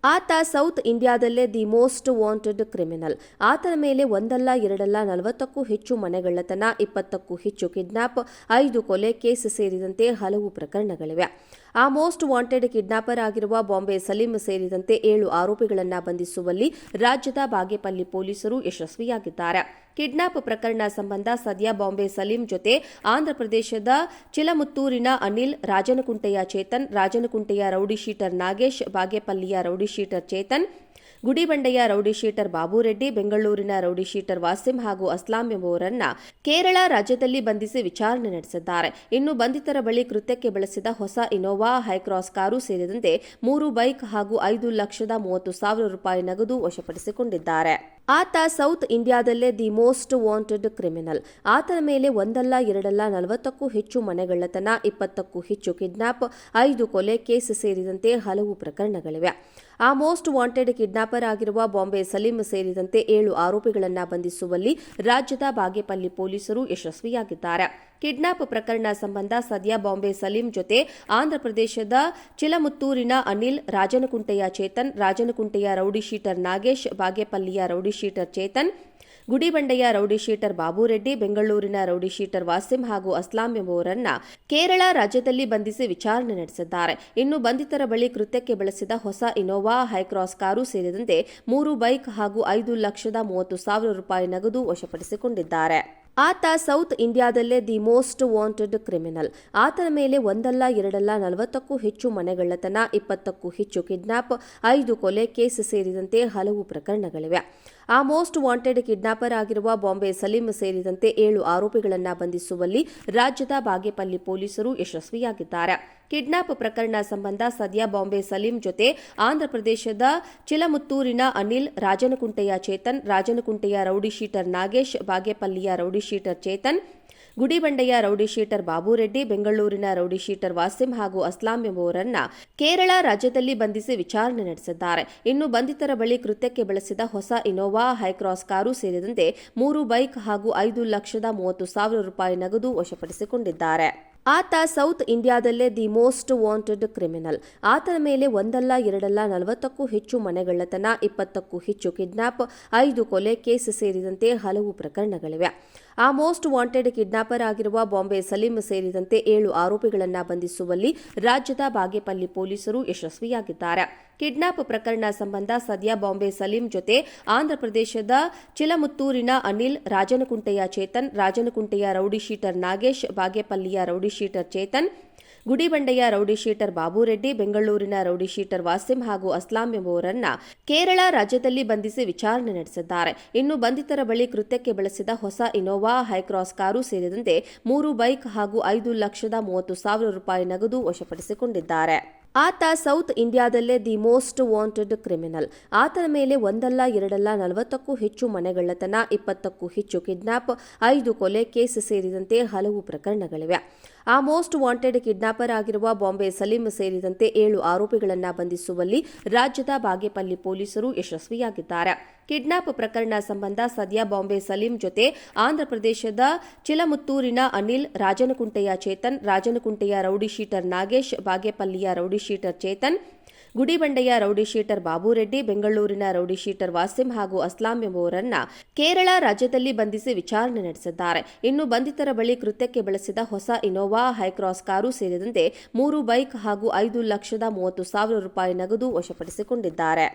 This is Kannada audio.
ಆತ ಸೌತ್ ಇಂಡಿಯಾದಲ್ಲೇ ದಿ ಮೋಸ್ಟ್ ವಾಂಟೆಡ್ ಕ್ರಿಮಿನಲ್. ಆತನ ಮೇಲೆ ಒಂದಲ್ಲ ಎರಡಲ್ಲ 40ಕ್ಕೂ ಹೆಚ್ಚು ಮನೆಗಳ್ಳತನ, 20ಕ್ಕೂ ಹೆಚ್ಚು ಕಿಡ್ನಾಪ್, 5 ಕೊಲೆ ಕೇಸ್ ಸೇರಿದಂತೆ ಹಲವು ಪ್ರಕರಣಗಳಿವೆ. ಆ ಮೋಸ್ಟ್ ವಾಂಟೆಡ್ ಕಿಡ್ನಾಪರ್ ಆಗಿರುವ ಬಾಂಬೆ ಸಲೀಂ ಸೇರಿದಂತೆ 7 ಆರೋಪಿಗಳನ್ನು ಬಂಧಿಸುವಲ್ಲಿ ರಾಜ್ಯದ ಬಾಗೇಪಲ್ಲಿ ಪೊಲೀಸರು ಯಶಸ್ವಿಯಾಗಿದ್ದಾರೆ. ಕಿಡ್ನಾಪ್ ಪ್ರಕರಣ ಸಂಬಂಧ ಸದ್ಯ ಬಾಂಬೆ ಸಲೀಂ ಜೊತೆ ಆಂಧ್ರಪ್ರದೇಶದ ಚಿಲಮುತ್ತೂರಿನ ಅನಿಲ್, ರಾಜನಕುಂಟೆಯ ಚೇತನ್, ರಾಜನಕುಂಟೆಯ ರೌಡಿ ಶೀಟರ್ ನಾಗೇಶ್, ಬಾಗೇಪಲ್ಲಿಯ ರೌಡಿ ಶೀಟರ್ ಚೇತನ್, ಗುಡಿಬಂಡೆಯ ರೌಡಿ ಶೀಟರ್ ಬಾಬು ರೆಡ್ಡಿ, ಬೆಂಗಳೂರಿನ ರೌಡಿ ಶೀಟರ್ ವಾಸಿಂ ಹಾಗೂ ಅಸ್ಲಾಂ ಎಂಬುವರನ್ನ ಕೇರಳ ರಾಜ್ಯದಲ್ಲಿ ಬಂಧಿಸಿ ವಿಚಾರಣೆ ನಡೆಸಿದ್ದಾರೆ. ಇನ್ನು ಬಂಧಿತರ ಬಳಿ ಕೃತ್ಯಕ್ಕೆ ಬಳಸಿದ ಹೊಸ ಇನೋವಾ ಹೈಕ್ರಾಸ್ ಕಾರು ಸೇರಿದಂತೆ 3 ಬೈಕ್ ಹಾಗೂ 5,30,30,000 ರೂಪಾಯಿ ನಗದು ವಶಪಡಿಸಿಕೊಂಡಿದ್ದಾರೆ. ಆತ ಸೌತ್ ಇಂಡಿಯಾದಲ್ಲೇ ದಿ ಮೋಸ್ಟ್ ವಾಂಟೆಡ್ ಕ್ರಿಮಿನಲ್. ಆತನ ಮೇಲೆ ಒಂದಲ್ಲ ಎರಡಲ್ಲ 40ಕ್ಕೂ ಹೆಚ್ಚು ಮನೆಗಳ್ಳತನ, 20ಕ್ಕೂ ಹೆಚ್ಚು ಕಿಡ್ನಾಪ್, 5 ಕೊಲೆ ಕೇಸ್ ಸೇರಿದಂತೆ ಹಲವು ಪ್ರಕರಣಗಳಿವೆ. ಆ ಮೋಸ್ಟ್ ವಾಂಟೆಡ್ ಕಿಡ್ನಾಪರ್ ಆಗಿರುವ ಬಾಂಬೆ ಸಲೀಂ ಸೇರಿದಂತೆ 7 ಆರೋಪಿಗಳನ್ನು ಬಂಧಿಸುವಲ್ಲಿ ರಾಜ್ಯದ ಬಾಗೇಪಲ್ಲಿ ಪೊಲೀಸರು ಯಶಸ್ವಿಯಾಗಿದ್ದಾರೆ. ಕಿಡ್ನಾಪ್ ಪ್ರಕರಣ ಸಂಬಂಧ ಸದ್ಯ ಬಾಂಬೆ ಸಲೀಂ ಜೊತೆ ಆಂಧ್ರಪ್ರದೇಶದ ಚಿಲಮುತ್ತೂರಿನ ಅನಿಲ್, ರಾಜನಕುಂಟೆಯ ಚೇತನ್, ರಾಜನಕುಂಟೆಯ ರೌಡಿ ಶೀಟರ್ ನಾಗೇಶ್, ಬಾಗೇಪಲ್ಲಿಯ ರೌಡಿ ಶೀಟರ್ ಚೇತನ್, ಗುಡಿಬಂಡೆಯ ರೌಡಿ ಶೀಟರ್ ಬಾಬು ರೆಡ್ಡಿ, ಬೆಂಗಳೂರಿನ ರೌಡಿ ಶೀಟರ್ ವಾಸಿಂ ಹಾಗೂ ಅಸ್ಲಾಂ ಎಂಬುವರನ್ನ ಕೇರಳ ರಾಜ್ಯದಲ್ಲಿ ಬಂಧಿಸಿ ವಿಚಾರಣೆ ನಡೆಸಿದ್ದಾರೆ. ಇನ್ನು ಬಂಧಿತರ ಬಳಿ ಕೃತ್ಯಕ್ಕೆ ಬಳಸಿದ ಹೊಸ ಇನೋವಾ ಹೈಕ್ರಾಸ್ ಕಾರು ಸೇರಿದಂತೆ 3 ಬೈಕ್ ಹಾಗೂ 5,30,30,000 ರೂಪಾಯಿ ನಗದು ವಶಪಡಿಸಿಕೊಂಡಿದ್ದಾರೆ. ಆತ ಸೌತ್ ಇಂಡಿಯಾದಲ್ಲೇ ದಿ ಮೋಸ್ಟ್ ವಾಂಟೆಡ್ ಕ್ರಿಮಿನಲ್. ಆತನ ಮೇಲೆ ಒಂದಲ್ಲ ಎರಡಲ್ಲ 40ಕ್ಕೂ ಹೆಚ್ಚು ಮನೆಗಳ್ಳತನ, 20ಕ್ಕೂ ಹೆಚ್ಚು ಕಿಡ್ನಾಪ್, 5 ಕೊಲೆ ಕೇಸ್ ಸೇರಿದಂತೆ ಹಲವು ಪ್ರಕರಣಗಳಿವೆ. ಆ ಮೋಸ್ಟ್ ವಾಂಟೆಡ್ ಕಿಡ್ನಾಪರ್ ಆಗಿರುವ ಬಾಂಬೆ ಸಲೀಂ ಸೇರಿದಂತೆ 7 ಆರೋಪಿಗಳನ್ನು ಬಂಧಿಸುವಲ್ಲಿ ರಾಜ್ಯದ ಬಾಗೇಪಲ್ಲಿ ಪೊಲೀಸರು ಯಶಸ್ವಿಯಾಗಿದ್ದಾರೆ. ಕಿಡ್ನಾಪ್ ಪ್ರಕರಣ ಸಂಬಂಧ ಸದ್ಯ ಬಾಂಬೆ ಸಲೀಂ ಜೊತೆ ಆಂಧ್ರಪ್ರದೇಶದ ಚಿಲಮುತ್ತೂರಿನ ಅನಿಲ್, ರಾಜನಕುಂಟೆಯ ಚೇತನ್, ರಾಜನಕುಂಟೆಯ ರೌಡಿ ಶೀಟರ್ ನಾಗೇಶ್, ಬಾಗೇಪಲ್ಲಿಯ ರೌಡಿ ಶೀಟರ್ ಚೇತನ್, ಗುಡಿಬಂಡೆಯ ರೌಡಿ ಶೀಟರ್ ಬಾಬು ರೆಡ್ಡಿ, ಬೆಂಗಳೂರಿನ ರೌಡಿ ಶೀಟರ್ ವಾಸಿಂ ಹಾಗೂ ಅಸ್ಲಾಂ ಎಂಬುವರನ್ನ ಕೇರಳ ರಾಜ್ಯದಲ್ಲಿ ಬಂಧಿಸಿ ವಿಚಾರಣೆ ನಡೆಸಿದ್ದಾರೆ. ಇನ್ನು ಬಂಧಿತರ ಬಳಿ ಕೃತ್ಯಕ್ಕೆ ಬಳಸಿದ ಹೊಸ ಇನೋವಾ ಹೈಕ್ರಾಸ್ ಕಾರು ಸೇರಿದಂತೆ 3 ಬೈಕ್ ಹಾಗೂ 5,30,30,000 ರೂಪಾಯಿ ನಗದು ವಶಪಡಿಸಿಕೊಂಡಿದ್ದಾರೆ. ಆತ ಸೌತ್ ಇಂಡಿಯಾದಲ್ಲೇ ದಿ ಮೋಸ್ಟ್ ವಾಂಟೆಡ್ ಕ್ರಿಮಿನಲ್. ಆತನ ಮೇಲೆ ಒಂದಲ್ಲ ಎರಡಲ್ಲ 40ಕ್ಕೂ ಹೆಚ್ಚು ಮನೆಗಳ್ಳತನ, 20ಕ್ಕೂ ಹೆಚ್ಚು ಕಿಡ್ನಾಪ್, 5 ಕೊಲೆ ಕೇಸ್ ಸೇರಿದಂತೆ ಹಲವು ಪ್ರಕರಣಗಳಿವೆ. ಆ ಮೋಸ್ಟ್ ವಾಂಟೆಡ್ ಕಿಡ್ನಾಪರ್ ಆಗಿರುವ ಬಾಂಬೆ ಸಲೀಂ ಸೇರಿದಂತೆ 7 ಆರೋಪಿಗಳನ್ನು ಬಂಧಿಸುವಲ್ಲಿ ರಾಜ್ಯದ ಬಾಗೇಪಲ್ಲಿ ಪೊಲೀಸರು ಯಶಸ್ವಿಯಾಗಿದ್ದಾರೆ. ಕಿಡ್ನಾಪ್ ಪ್ರಕರಣ ಸಂಬಂಧ ಸದ್ಯ ಬಾಂಬೆ ಸಲೀಂ ಜೊತೆ ಆಂಧ್ರಪ್ರದೇಶದ ಚಿಲಮುತ್ತೂರಿನ ಅನಿಲ್, ರಾಜನಕುಂಟೆಯ ಚೇತನ್, ರಾಜನಕುಂಟೆಯ ರೌಡಿ ಶೀಟರ್ ನಾಗೇಶ್, ಬಾಗೇಪಲ್ಲಿಯ ರೌಡಿ ಶೀಟರ್ ಚೇತನ್, ಗುಡಿಬಂಡೆಯ ರೌಡಿ ಶೀಟರ್ ಬಾಬು ರೆಡ್ಡಿ, ಬೆಂಗಳೂರಿನ ರೌಡಿ ಶೀಟರ್ ವಾಸಿಂ ಹಾಗೂ ಅಸ್ಲಾಂ ಎಂಬುವರನ್ನ ಕೇರಳ ರಾಜ್ಯದಲ್ಲಿ ಬಂಧಿಸಿ ವಿಚಾರಣೆ ನಡೆಸಿದ್ದಾರೆ. ಇನ್ನು ಬಂಧಿತರ ಬಳಿ ಕೃತ್ಯಕ್ಕೆ ಬಳಸಿದ ಹೊಸ ಇನೋವಾ ಹೈಕ್ರಾಸ್ ಕಾರು ಸೇರಿದಂತೆ 3 ಬೈಕ್ ಹಾಗೂ 5,30,30,000 ರೂಪಾಯಿ ನಗದು ವಶಪಡಿಸಿಕೊಂಡಿದ್ದಾರೆ. ಆತ ಸೌತ್ ಇಂಡಿಯಾದಲ್ಲೇ ದಿ ಮೋಸ್ಟ್ ವಾಂಟೆಡ್ ಕ್ರಿಮಿನಲ್. ಆತನ ಮೇಲೆ ಒಂದಲ್ಲ ಎರಡಲ್ಲ 40ಕ್ಕೂ ಹೆಚ್ಚು ಮನೆಗಳ್ಳತನ, 20ಕ್ಕೂ ಹೆಚ್ಚು ಕಿಡ್ನಾಪ್, 5 ಕೊಲೆ ಕೇಸ್ ಸೇರಿದಂತೆ ಹಲವು ಪ್ರಕರಣಗಳಿವೆ. ಆ ಮೋಸ್ಟ್ ವಾಂಟೆಡ್ ಕಿಡ್ನಾಪರ್ ಆಗಿರುವ ಬಾಂಬೆ ಸಲೀಂ ಸೇರಿದಂತೆ 7 ಆರೋಪಿಗಳನ್ನು ಬಂಧಿಸುವಲ್ಲಿ ರಾಜ್ಯದ ಬಾಗೇಪಲ್ಲಿ ಪೊಲೀಸರು ಯಶಸ್ವಿಯಾಗಿದ್ದಾರೆ. ಕಿಡ್ನಾಪ್ ಪ್ರಕರಣ ಸಂಬಂಧ ಸದ್ಯ ಬಾಂಬೆ ಸಲೀಂ ಜೊತೆ ಆಂಧ್ರಪ್ರದೇಶದ ಚಿಲಮುತ್ತೂರಿನ ಅನಿಲ್, ರಾಜನಕುಂಟೆಯ ಚೇತನ್, ರಾಜನಕುಂಟೆಯ ರೌಡಿ ಶೀಟರ್ ನಾಗೇಶ್, ಬಾಗೇಪಲ್ಲಿಯ ರೌಡಿ ಶೀಟರ್ ಚೇತನ್, ಗುಡಿಬಂಡೆಯ ರೌಡಿ ಶೀಟರ್ ಬಾಬು ರೆಡ್ಡಿ, ಬೆಂಗಳೂರಿನ ರೌಡಿ ಶೀಟರ್ ವಾಸಿಂ ಹಾಗೂ ಅಸ್ಲಾಂ ಎಂಬುವರನ್ನ ಕೇರಳ ರಾಜ್ಯದಲ್ಲಿ ಬಂಧಿಸಿ ವಿಚಾರಣೆ ನಡೆಸಿದ್ದಾರೆ. ಇನ್ನು ಬಂಧಿತರ ಬಳಿ ಕೃತ್ಯಕ್ಕೆ ಬಳಸಿದ ಹೊಸ ಇನೋವಾ ಹೈಕ್ರಾಸ್ ಕಾರು ಸೇರಿದಂತೆ 3 ಬೈಕ್ ಹಾಗೂ 5,30,30,000 ರೂಪಾಯಿ ನಗದು ವಶಪಡಿಸಿಕೊಂಡಿದ್ದಾರೆ.